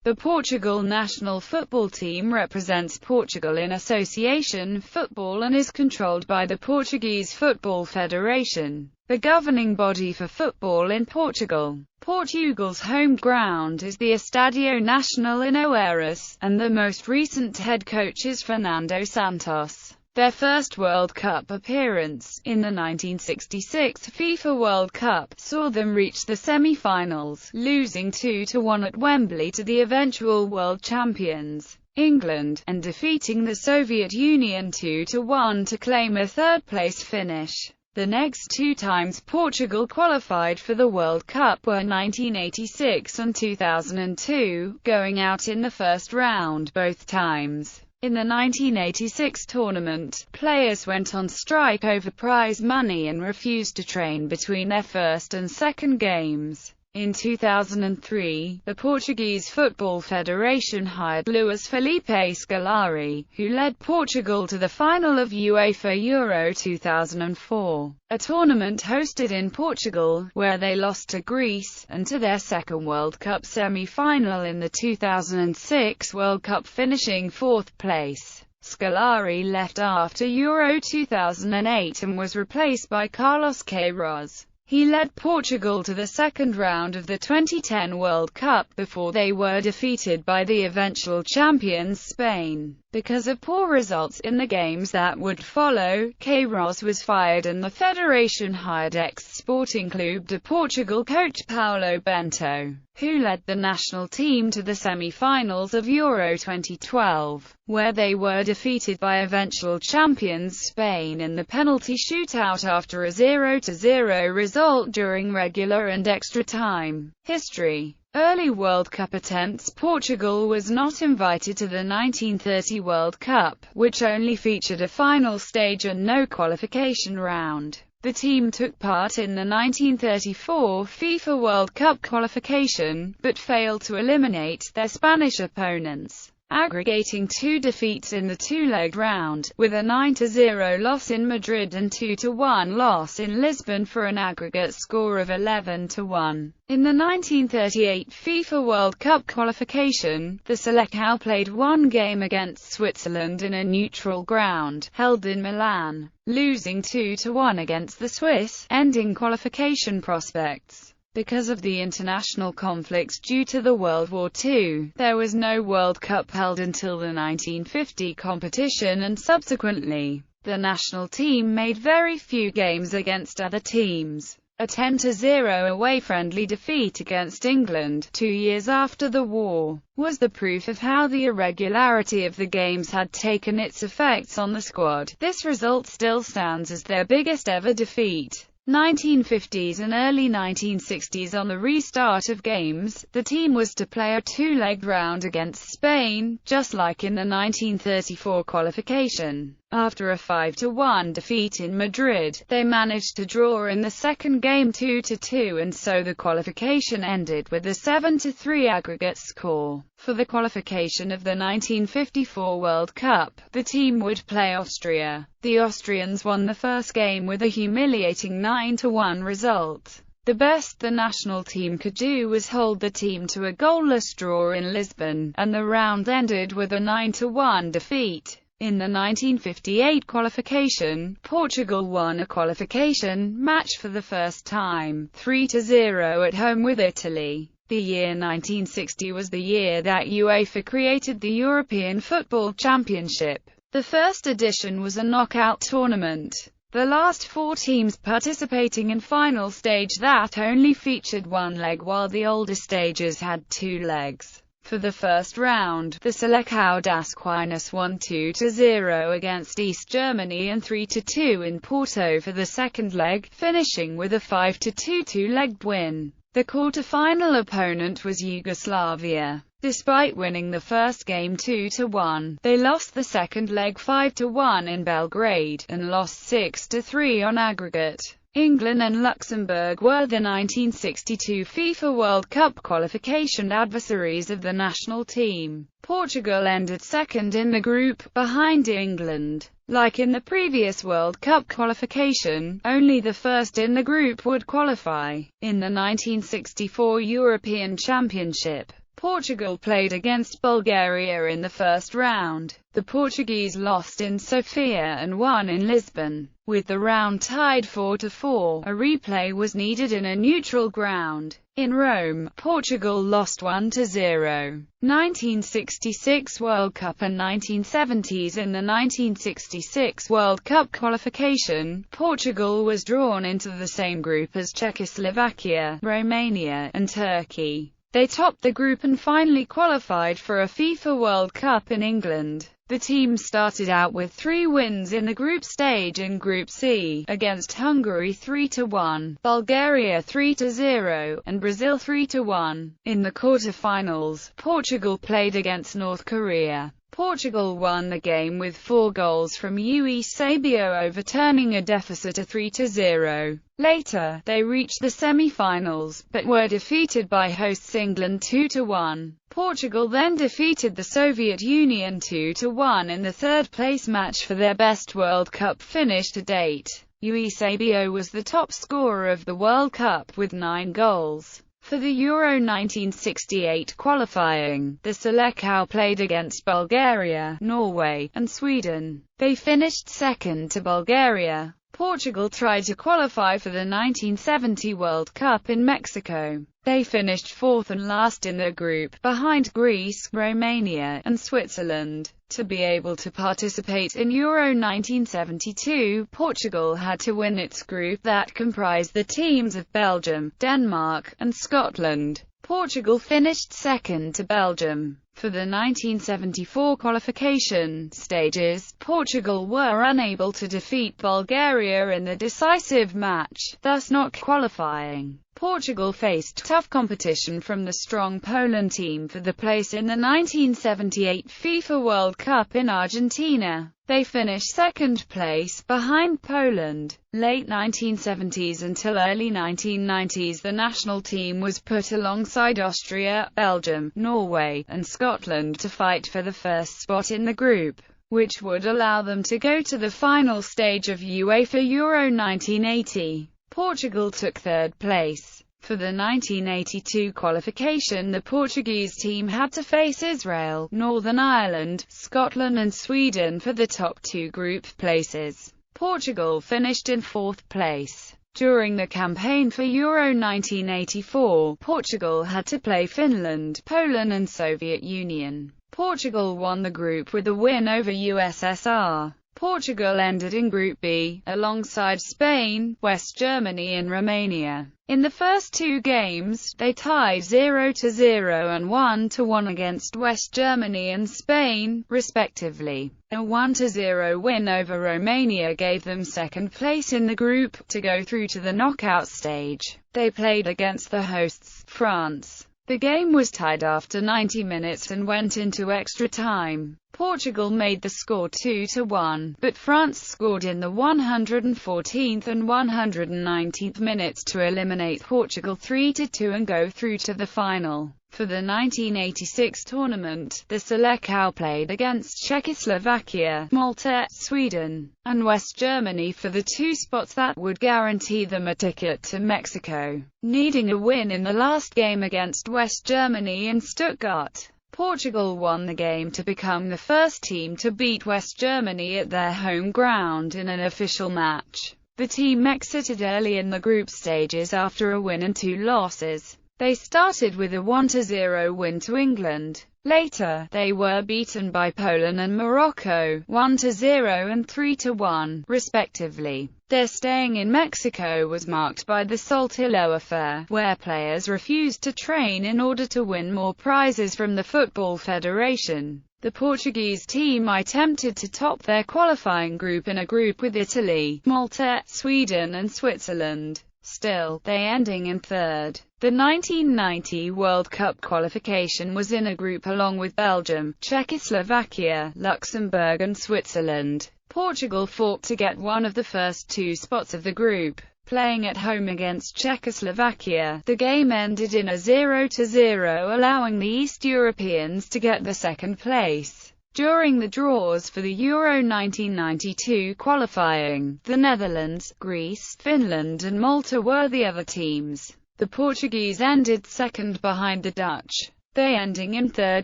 The Portugal national football team represents Portugal in association football and is controlled by the Portuguese Football Federation, the governing body for football in Portugal. Portugal's home ground is the Estádio Nacional in Oeiras, and the most recent head coach is Fernando Santos. Their first World Cup appearance, in the 1966 FIFA World Cup, saw them reach the semi-finals, losing 2-1 at Wembley to the eventual world champions, England, and defeating the Soviet Union 2-1 to claim a third-place finish. The next two times Portugal qualified for the World Cup were 1986 and 2002, going out in the first round both times. In the 1986 tournament, players went on strike over prize money and refused to train between their first and second games. In 2003, the Portuguese Football Federation hired Luís Felipe Scolari, who led Portugal to the final of UEFA Euro 2004, a tournament hosted in Portugal, where they lost to Greece, and to their second World Cup semi-final in the 2006 World Cup, finishing fourth place. Scolari left after Euro 2008 and was replaced by Carlos Queiroz. He led Portugal to the second round of the 2010 World Cup before they were defeated by the eventual champions Spain. Because of poor results in the games that would follow, Queiroz was fired and the federation hired ex-Sporting Clube de Portugal coach Paulo Bento, who led the national team to the semi-finals of Euro 2012, where they were defeated by eventual champions Spain in the penalty shootout after a 0-0 result during regular and extra time. History. Early World Cup attempts. Portugal was not invited to the 1930 World Cup, which only featured a final stage and no qualification round. The team took part in the 1934 FIFA World Cup qualification, but failed to eliminate their Spanish opponents, aggregating 2 defeats in the two-legged round, with a 9-0 loss in Madrid and 2-1 loss in Lisbon for an aggregate score of 11-1. In the 1938 FIFA World Cup qualification, the Seleção played one game against Switzerland in a neutral ground, held in Milan, losing 2-1 against the Swiss, ending qualification prospects. Because of the international conflicts due to the World War II, there was no World Cup held until the 1950 competition, and subsequently, the national team made very few games against other teams. A 10-0 away friendly defeat against England, 2 years after the war, was the proof of how the irregularity of the games had taken its effects on the squad. This result still stands as their biggest ever defeat. 1950s and early 1960s. On the restart of games, the team was to play a two-legged round against Spain, just like in the 1934 qualification. After a 5-1 defeat in Madrid, they managed to draw in the second game 2-2, and so the qualification ended with a 7-3 aggregate score. For the qualification of the 1954 World Cup, the team would play Austria. The Austrians won the first game with a humiliating 9-1 result. The best the national team could do was hold the team to a goalless draw in Lisbon, and the round ended with a 9-1 defeat. In the 1958 qualification, Portugal won a qualification match for the first time, 3-0 at home with Italy. The year 1960 was the year that UEFA created the European Football Championship. The first edition was a knockout tournament. The last 4 teams participating in final stage that only featured one leg, while the older stages had 2 legs. For the first round, the Seleção das Quinas won 2-0 against East Germany and 3-2 in Porto for the second leg, finishing with a 5-2 two-legged win. The quarter-final opponent was Yugoslavia. Despite winning the first game 2-1, they lost the second leg 5-1 in Belgrade, and lost 6-3 on aggregate. England and Luxembourg were the 1962 FIFA World Cup qualification adversaries of the national team. Portugal ended second in the group, behind England. Like in the previous World Cup qualification, only the first in the group would qualify. In the 1964 European Championship, Portugal played against Bulgaria in the first round. The Portuguese lost in Sofia and won in Lisbon. With the round tied 4-4, a replay was needed in a neutral ground. In Rome, Portugal lost 1-0. 1966 World Cup and 1970s. In the 1966 World Cup qualification, Portugal was drawn into the same group as Czechoslovakia, Romania, and Turkey. They topped the group and finally qualified for a FIFA World Cup in England. The team started out with 3 wins in the group stage in Group C, against Hungary 3-1, Bulgaria 3-0, and Brazil 3-1. In the quarter-finals, Portugal played against North Korea. Portugal won the game with 4 goals from Eusebio, overturning a deficit of 3-0. Later, they reached the semi-finals, but were defeated by hosts England 2-1. Portugal then defeated the Soviet Union 2-1 in the third-place match for their best World Cup finish to date. Eusebio was the top scorer of the World Cup with 9 goals. For the Euro 1968 qualifying, the Selecao played against Bulgaria, Norway, and Sweden. They finished second to Bulgaria. Portugal tried to qualify for the 1970 World Cup in Mexico. They finished 4th and last in their group, behind Greece, Romania, and Switzerland. To be able to participate in Euro 1972, Portugal had to win its group that comprised the teams of Belgium, Denmark, and Scotland. Portugal finished second to Belgium. For the 1974 qualification stages, Portugal were unable to defeat Bulgaria in the decisive match, thus not qualifying. Portugal faced tough competition from the strong Poland team for the place in the 1978 FIFA World Cup in Argentina. They finished second place, behind Poland. Late 1970s until early 1990s, the national team was put alongside Austria, Belgium, Norway, and Scotland to fight for the first spot in the group, which would allow them to go to the final stage of UEFA Euro 1980. Portugal took third place. For the 1982 qualification, the Portuguese team had to face Israel, Northern Ireland, Scotland and Sweden for the top 2 group places. Portugal finished in 4th place. During the campaign for Euro 1984, Portugal had to play Finland, Poland and Soviet Union. Portugal won the group with a win over USSR. Portugal ended in Group B, alongside Spain, West Germany and Romania. In the first 2 games, they tied 0-0 and 1-1 against West Germany and Spain, respectively. A 1-0 win over Romania gave them second place in the group, to go through to the knockout stage. They played against the hosts, France. The game was tied after 90 minutes and went into extra time. Portugal made the score 2-1, but France scored in the 114th and 119th minutes to eliminate Portugal 3-2 and go through to the final. For the 1986 tournament, the Selecao played against Czechoslovakia, Malta, Sweden, and West Germany for the 2 spots that would guarantee them a ticket to Mexico. Needing a win in the last game against West Germany in Stuttgart, Portugal won the game to become the first team to beat West Germany at their home ground in an official match. The team exited early in the group stages after a win and 2 losses. They started with a 1-0 win to England. Later, they were beaten by Poland and Morocco, 1-0 and 3-1, respectively. Their staying in Mexico was marked by the Saltillo affair, where players refused to train in order to win more prizes from the Football Federation. The Portuguese team attempted to top their qualifying group in a group with Italy, Malta, Sweden and Switzerland. Still, they ending in third. The 1990 World Cup qualification was in a group along with Belgium, Czechoslovakia, Luxembourg and Switzerland. Portugal fought to get one of the first 2 spots of the group. Playing at home against Czechoslovakia, the game ended in a 0-0, allowing the East Europeans to get the second place. During the draws for the Euro 1992 qualifying, the Netherlands, Greece, Finland and Malta were the other teams. The Portuguese ended second behind the Dutch. they ending in third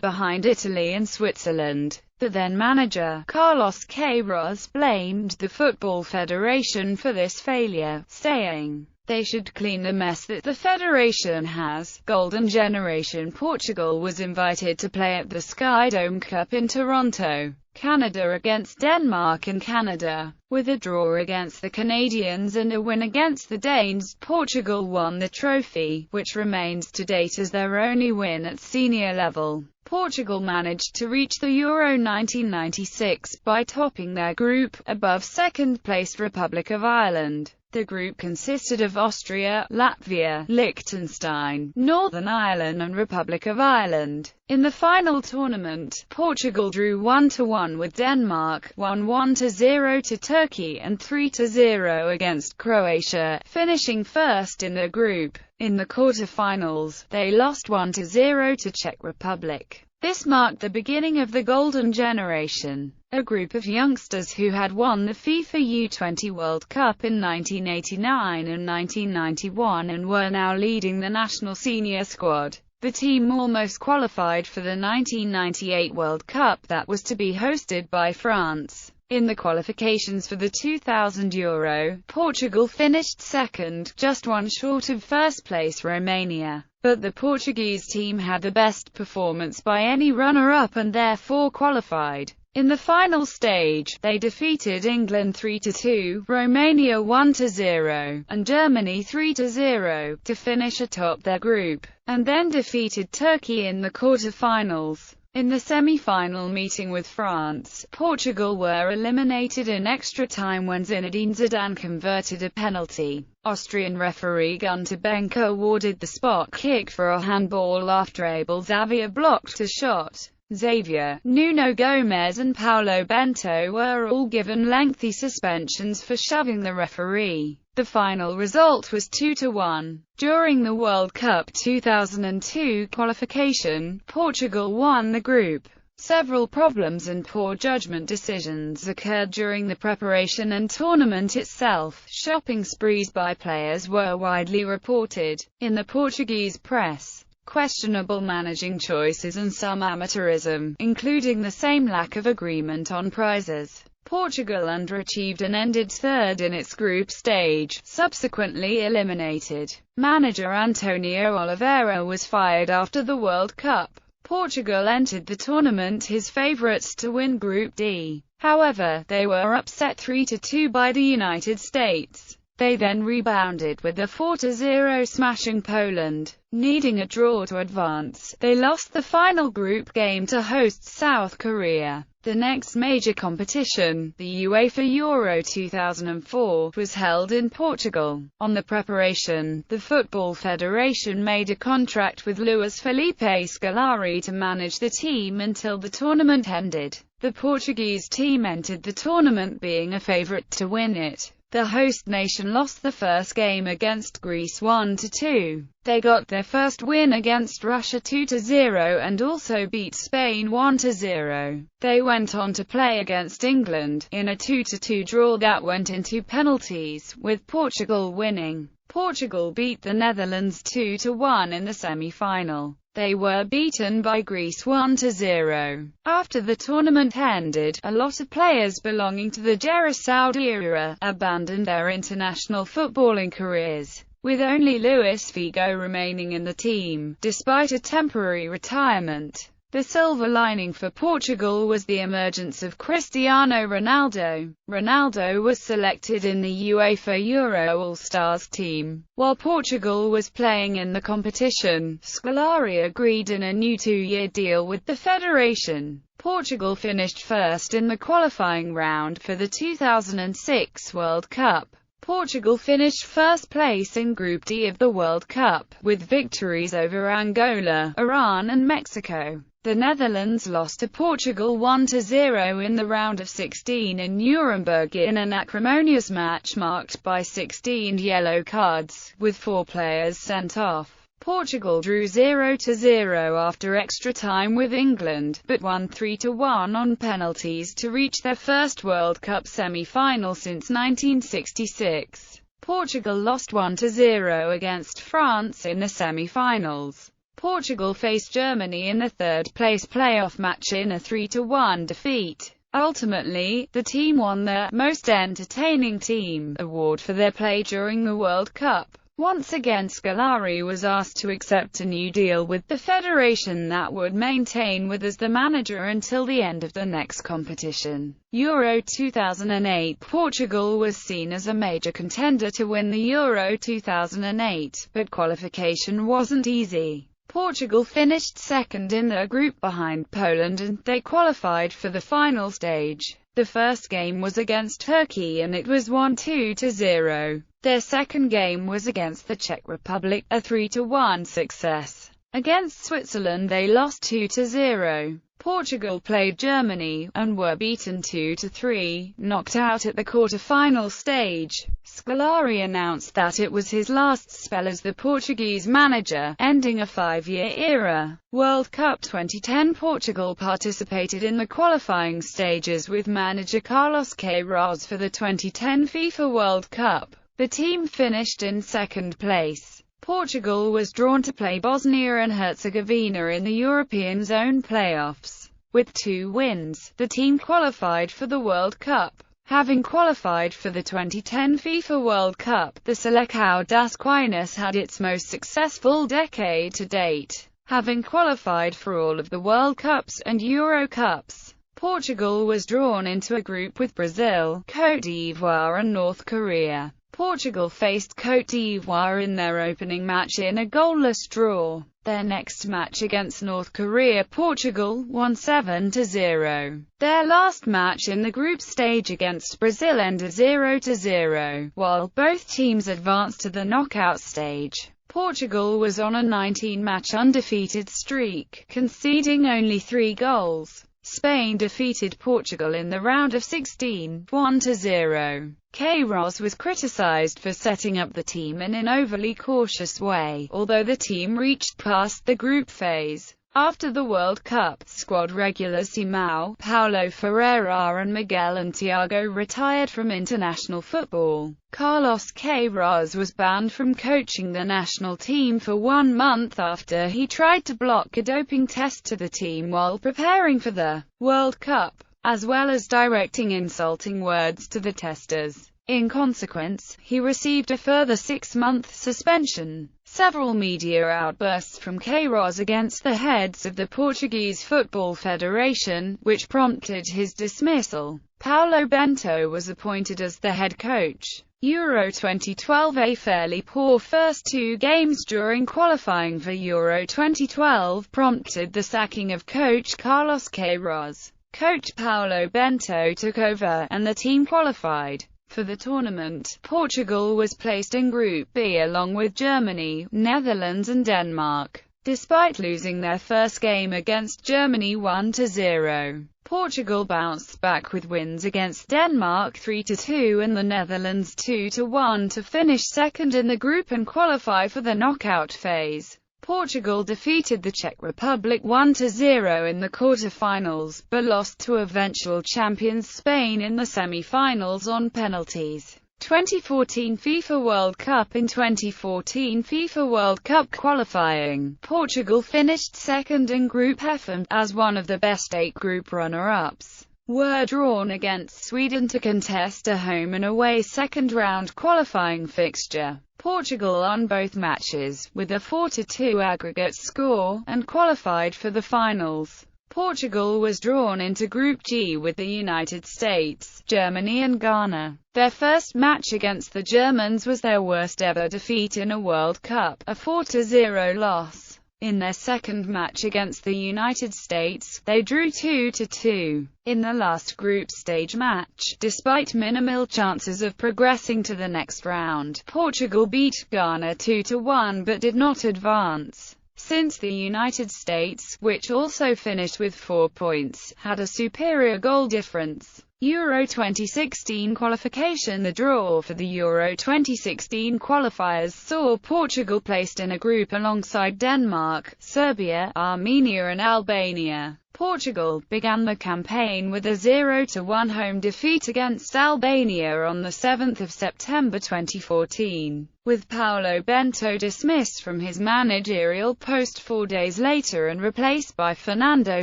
behind Italy and Switzerland. The then-manager, Carlos Queiroz, blamed the Football Federation for this failure, saying, "They should clean the mess that the federation has." Golden Generation Portugal was invited to play at the Sky Dome Cup in Toronto, Canada against Denmark in Canada. With a draw against the Canadians and a win against the Danes, Portugal won the trophy, which remains to date as their only win at senior level. Portugal managed to reach the Euro 1996 by topping their group, above second-placed Republic of Ireland. The group consisted of Austria, Latvia, Liechtenstein, Northern Ireland and Republic of Ireland. In the final tournament, Portugal drew 1-1 with Denmark, won 1-0 to Turkey and 3-0 against Croatia, finishing first in the group. In the quarter-finals, they lost 1-0 to Czech Republic. This marked the beginning of the Golden Generation, a group of youngsters who had won the FIFA U20 World Cup in 1989 and 1991 and were now leading the national senior squad. The team almost qualified for the 1998 World Cup that was to be hosted by France. In the qualifications for the 2000 Euro, Portugal finished second, just one short of first-place Romania. But the Portuguese team had the best performance by any runner-up and therefore qualified. In the final stage, they defeated England 3-2, Romania 1-0, and Germany 3-0, to finish atop their group, and then defeated Turkey in the quarter-finals. In the semi-final meeting with France, Portugal were eliminated in extra time when Zinedine Zidane converted a penalty. Austrian referee Gunter Benke awarded the spot kick for a handball after Abel Xavier blocked a shot. Xavier, Nuno Gomes and Paulo Bento were all given lengthy suspensions for shoving the referee. The final result was 2-1. During the World Cup 2002 qualification, Portugal won the group. Several problems and poor judgment decisions occurred during the preparation and tournament itself. Shopping sprees by players were widely reported in the Portuguese press. Questionable managing choices and some amateurism, including the same lack of agreement on prizes. Portugal underachieved and ended third in its group stage, subsequently eliminated. Manager Antonio Oliveira was fired after the World Cup. Portugal entered the tournament his favourites to win Group D. However, they were upset 3-2 by the United States. They then rebounded with a 4-0 smashing Poland. Needing a draw to advance, they lost the final group game to hosts South Korea. The next major competition, the UEFA Euro 2004, was held in Portugal. On the preparation, the Football Federation made a contract with Luís Felipe Scolari to manage the team until the tournament ended. The Portuguese team entered the tournament being a favourite to win it. The host nation lost the first game against Greece 1-2. They got their first win against Russia 2-0 and also beat Spain 1-0. They went on to play against England, in a 2-2 draw that went into penalties, with Portugal winning. Portugal beat the Netherlands 2-1 in the semi-final. They were beaten by Greece 1-0. After the tournament ended, a lot of players belonging to the Arie era abandoned their international footballing careers, with only Luis Figo remaining in the team, despite a temporary retirement. The silver lining for Portugal was the emergence of Cristiano Ronaldo. Ronaldo was selected in the UEFA Euro All-Stars team. While Portugal was playing in the competition, Scolari agreed in a new 2-year deal with the federation. Portugal finished first in the qualifying round for the 2006 World Cup. Portugal finished first place in Group D of the World Cup, with victories over Angola, Iran and Mexico. The Netherlands lost to Portugal 1-0 in the round of 16 in Nuremberg in an acrimonious match marked by 16 yellow cards, with 4 players sent off. Portugal drew 0-0 after extra time with England, but won 3-1 on penalties to reach their first World Cup semi-final since 1966. Portugal lost 1-0 against France in the semi-finals. Portugal faced Germany in the third-place playoff match in a 3-1 defeat. Ultimately, the team won the Most Entertaining Team award for their play during the World Cup. Once again, Scolari was asked to accept a new deal with the federation that would maintain with as the manager until the end of the next competition. Euro 2008. Portugal was seen as a major contender to win the Euro 2008, but qualification wasn't easy. Portugal finished second in their group behind Poland and they qualified for the final stage. The first game was against Turkey and it was 1-2-0. Their second game was against the Czech Republic, a 3-1 success. Against Switzerland they lost 2-0. Portugal played Germany, and were beaten 2-3, knocked out at the quarter-final stage. Scolari announced that it was his last spell as the Portuguese manager, ending a 5-year era. World Cup 2010. Portugal participated in the qualifying stages with manager Carlos Queiroz for the 2010 FIFA World Cup. The team finished in second place. Portugal was drawn to play Bosnia and Herzegovina in the European Zone playoffs. With 2 wins, the team qualified for the World Cup. Having qualified for the 2010 FIFA World Cup, the Seleção das Quinas had its most successful decade to date, having qualified for all of the World Cups and Euro Cups. Portugal was drawn into a group with Brazil, Côte d'Ivoire and North Korea. Portugal faced Côte d'Ivoire in their opening match in a goalless draw. Their next match against North Korea, Portugal won 7-0. Their last match in the group stage against Brazil ended 0-0, while both teams advanced to the knockout stage. Portugal was on a 19-match undefeated streak, conceding only 3 goals. Spain defeated Portugal in the round of 16, 1-0. Queiroz was criticized for setting up the team in an overly cautious way, although the team reached past the group phase. After the World Cup, squad regulars Simão, Paulo Ferreira and Miguel Thiago retired from international football. Carlos Queiroz was banned from coaching the national team for 1 month after he tried to block a doping test to the team while preparing for the World Cup, as well as directing insulting words to the testers. In consequence, he received a further 6-month suspension. Several media outbursts from Queiroz against the heads of the Portuguese Football Federation, which prompted his dismissal. Paulo Bento was appointed as the head coach. Euro 2012. A fairly poor first 2 games during qualifying for Euro 2012 prompted the sacking of coach Carlos Queiroz. Coach Paulo Bento took over, and the team qualified for the tournament. Portugal was placed in Group B along with Germany, Netherlands and Denmark. Despite losing their first game against Germany 1-0, Portugal bounced back with wins against Denmark 3-2 and the Netherlands 2-1 to finish second in the group and qualify for the knockout phase. Portugal defeated the Czech Republic 1-0 in the quarter-finals, but lost to eventual champions Spain in the semi-finals on penalties. 2014 FIFA World Cup. In 2014 FIFA World Cup qualifying, Portugal finished second in Group F and, as one of the best 8 group runner-ups, were drawn against Sweden to contest a home and away second-round qualifying fixture. Portugal won both matches, with a 4-2 aggregate score, and qualified for the finals. Portugal was drawn into Group G with the United States, Germany and Ghana. Their first match against the Germans was their worst ever defeat in a World Cup, a 4-0 loss. In their second match against the United States, they drew 2-2. In the last group stage match, despite minimal chances of progressing to the next round, Portugal beat Ghana 2-1 but did not advance. Since the United States, which also finished with 4 points, had a superior goal difference. Euro 2016 qualification. The draw for the Euro 2016 qualifiers saw Portugal placed in a group alongside Denmark, Serbia, Armenia and Albania. Portugal began the campaign with a 0-1 home defeat against Albania on 7 September 2014, with Paulo Bento dismissed from his managerial post 4 days later and replaced by Fernando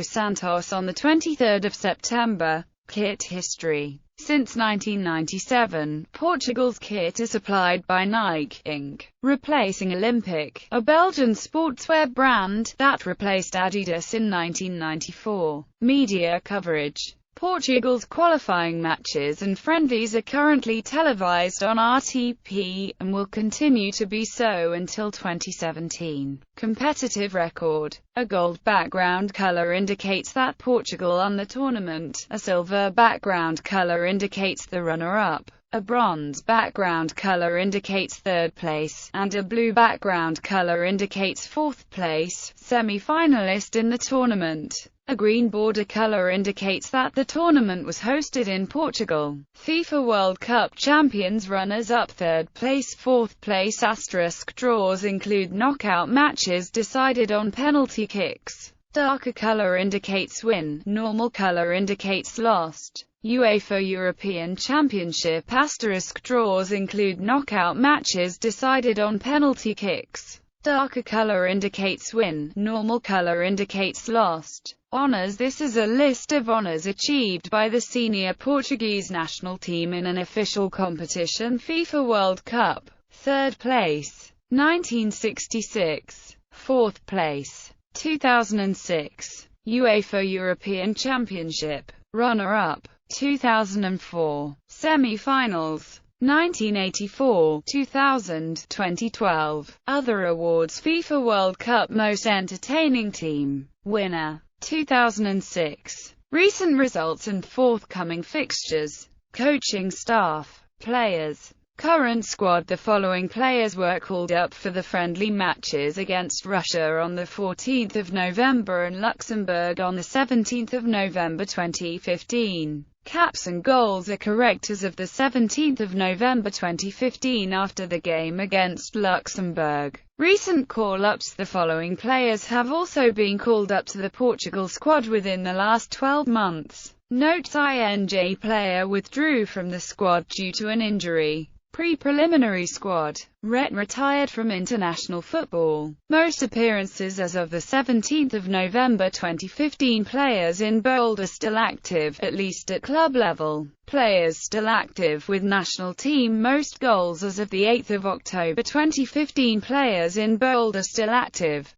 Santos on 23 September. Kit history. Since 1997, Portugal's kit is supplied by Nike, Inc., replacing Olympic, a Belgian sportswear brand that replaced Adidas in 1994. Media coverage. Portugal's qualifying matches and friendlies are currently televised on RTP, and will continue to be so until 2017. Competitive record. A gold background colour indicates that Portugal won the tournament, a silver background colour indicates the runner-up, a bronze background colour indicates third place, and a blue background colour indicates fourth place, semi-finalist in the tournament. A green border color indicates that the tournament was hosted in Portugal. FIFA World Cup champions, runners-up, third place, fourth place. * Draws include knockout matches decided on penalty kicks. Darker color indicates win, normal color indicates lost. UEFA European Championship * draws include knockout matches decided on penalty kicks. Darker color indicates win, normal color indicates lost. Honours. This is a list of honours achieved by the senior Portuguese national team in an official competition. FIFA World Cup. Third place, 1966. Fourth place, 2006. UEFA European Championship. Runner-up, 2004. Semi-finals, 1984, 2000, 2012. Other awards. FIFA World Cup Most Entertaining Team. Winner, 2006. Recent results and forthcoming fixtures. Coaching staff. Players. Current squad. The following players were called up for the friendly matches against Russia on 14 November and Luxembourg on 17 November 2015. Caps and goals are correct as of 17 November 2015 after the game against Luxembourg. Recent call-ups. The following players have also been called up to the Portugal squad within the last 12 months. Note: INJ player withdrew from the squad due to an injury. Pre-preliminary squad. Retired from international football. Most appearances as of 17 November 2015. Players in bold are still active, at least at club level. Players still active with national team. Most goals as of 8 October 2015. Players in bold are still active.